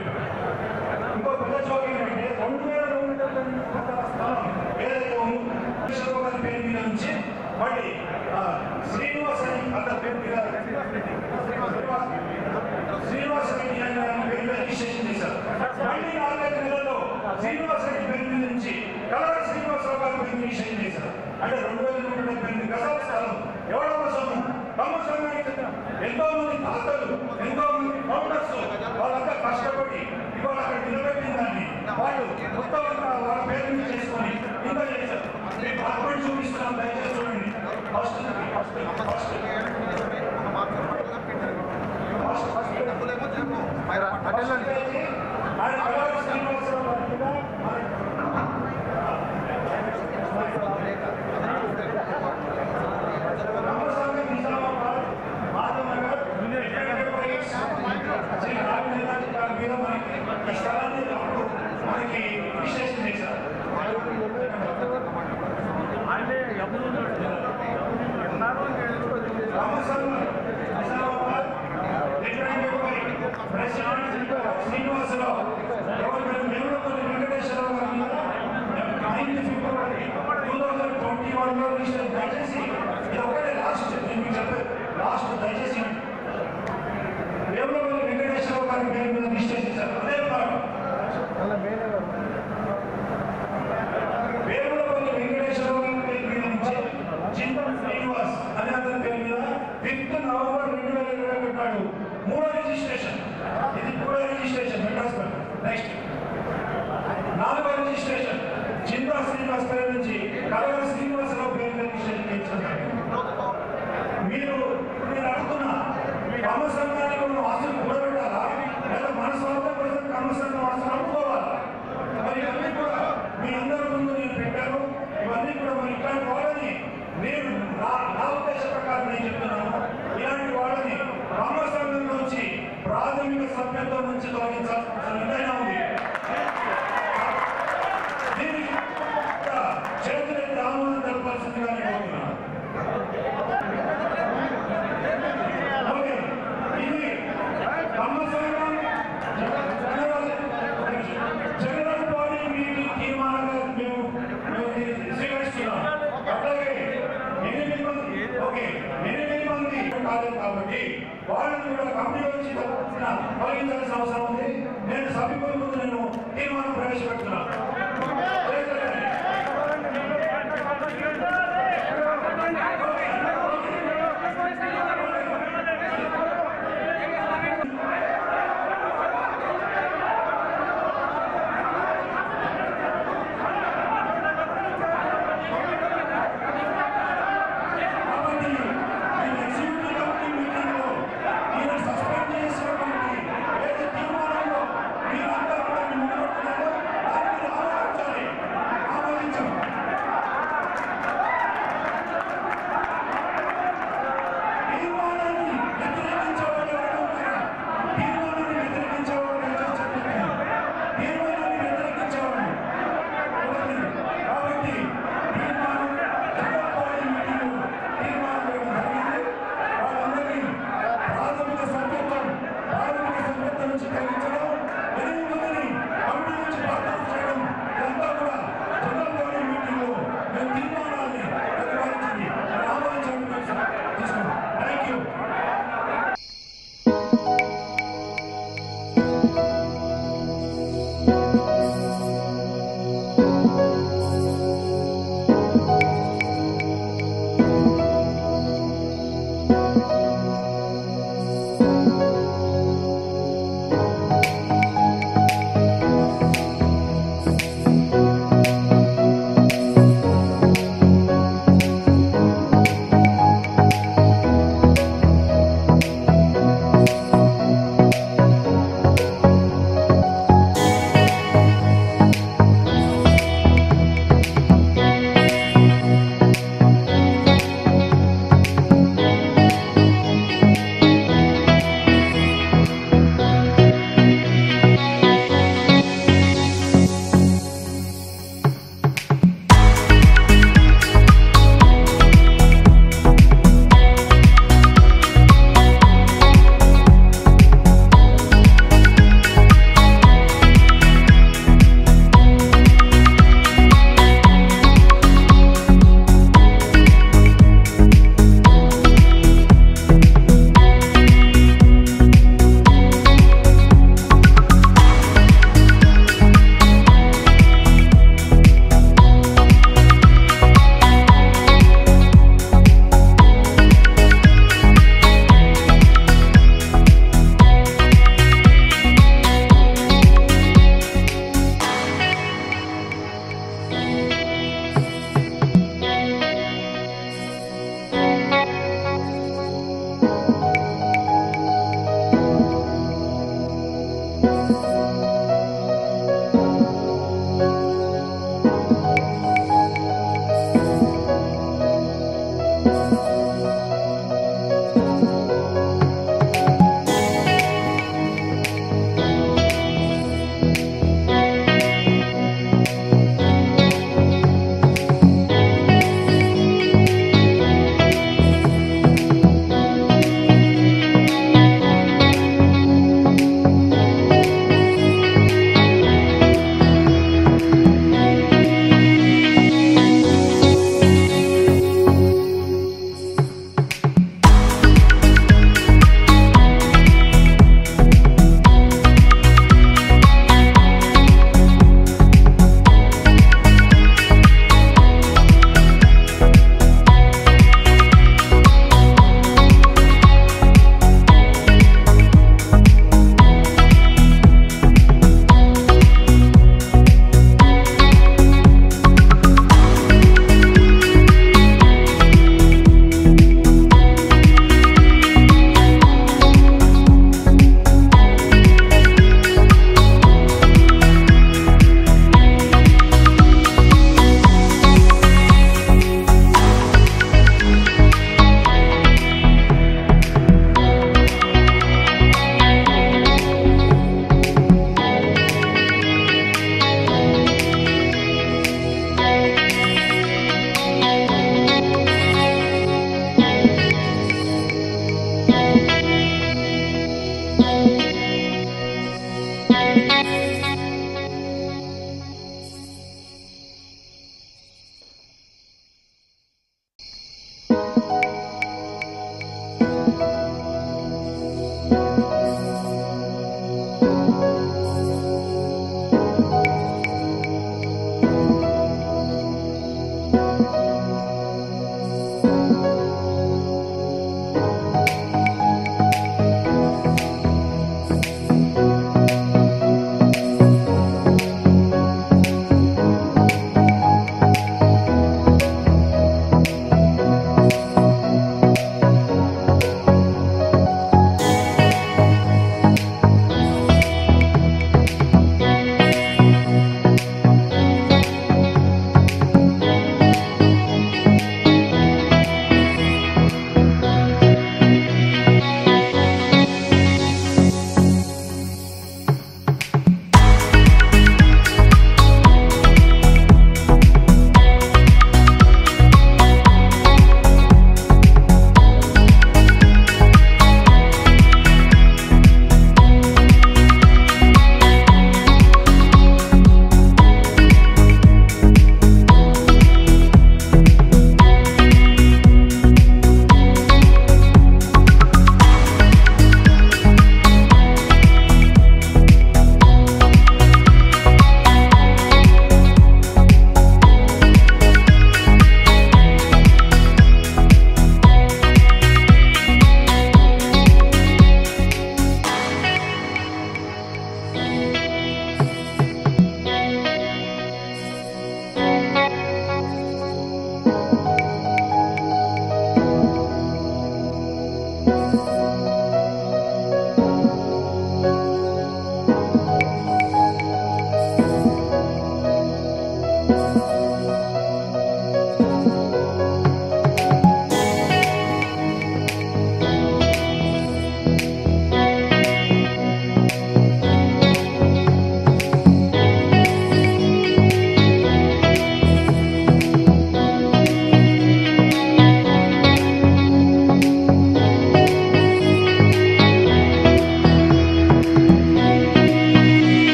ఇంకో పెద్ద చోక ఏంటంటే 2,200 స్థలం ఏదైతే గారి పేరు మీద నుంచి మళ్ళీ శ్రీనివాస్ అని అతని పేరు మీద శ్రీనివాస్ రెడ్డి అని పేరు మీద రిజిస్ట్రేషన్ చేశారు. మళ్ళీ 4-5 నెలల్లో శ్రీనివాస్ రెడ్డి పేరు మీద నుంచి కలర్ శ్రీనివాసరావు గారి పేరు రిజిస్ట్రేషన్ చేశారు. అంటే 2,278 గజాల స్థలం ఎవరో సొమ్ము. తమ సంఘానికి చెందిన ఎంతో మంది తాతలు, ఎంతో మంది ఫౌండర్స్ వాళ్ళంతా కష్టపడి ఇవాళ అక్కడ నిలబెట్టిన దాన్ని వాళ్ళు మొత్తం వాళ్ళ పేరు మీద చేసుకొని ఇంత చేశారు. మీకు డాక్యుమెంట్ చూపిస్తున్నాం, దయచేసి చూడండి. మనకి విశ్లేషణ చేశారు. శ్రీనివాసరావు నెల్లూరుపల్లి వెంకటేశ్వరరావు గారి మీద 9 ఫిబ్రవరి 2021లో రిజిస్టర్. దయచేసి ఇది ఒకటే లాస్ట్, నేను మీకు చెప్పాను లాస్ట్. దయచేసి నెల్లూరుపల్లి వెంకటేశ్వరరావు గారి పేరు మీద రిజిస్టర్ చేశారు. అదే వేములపల్లి వెంకటేశ్వరరావు గారి పేరు మీద నుంచి చింతన్ శ్రీనివాస్ అనే అతని పేరు మీద 5 నవంబర్ 2020 పెట్టాడు. 3వ రిజిస్ట్రేషన్. ఇది కూడా రిజిస్ట్రేషన్ మెడ్రాస్. నెక్స్ట్ 4వ రిజిస్ట్రేషన్ చింతా శ్రీనివాస్ పేరు నుంచి కలవర శ్రీనివాసరావు పేరు మీద రిజిస్ట్రేషన్ చేయించారు. మీరు నేను అడుగుతున్నా, కమ్మ సంఘానికి మనం ఆస్తులు కూడబెట్టాలా లేదా మన స్వార్థం కోసం కమ్మ సంఘం ఆస్తులు అమ్ముకోవాలా? మరి ఇవన్నీ కూడా మీ అందరి ముందు నేను పెట్టాను. ఇవన్నీ కూడా మరి ఇట్లాంటి వాళ్ళని నేను నా ఉద్దేశ ప్రకారం నేను చెప్తున్నాను. ఇలాంటి వాళ్ళని కమ్మ సంఘం నుంచి ప్రాథమిక సభ్యత్వం నుంచి తొలగించాల్సిన నిర్ణయం ఉంది. దీనికి చేతులెత్తి ఆమోదం తెలపాల్సిందిగా నేను కోరుతున్నాను. ఓకే, ఇది కమ్మ సంఘం జనరల్ బాడీ మీటింగ్ తీర్మానంగా మేము వాళ్ళని కూడా కంపెనీ నుంచి తొలగించాల్సిన అవసరం ఉంది. నేను సభ్యుల ముందు నేను తీర్మానం ప్రవేశపెడుతున్నాను.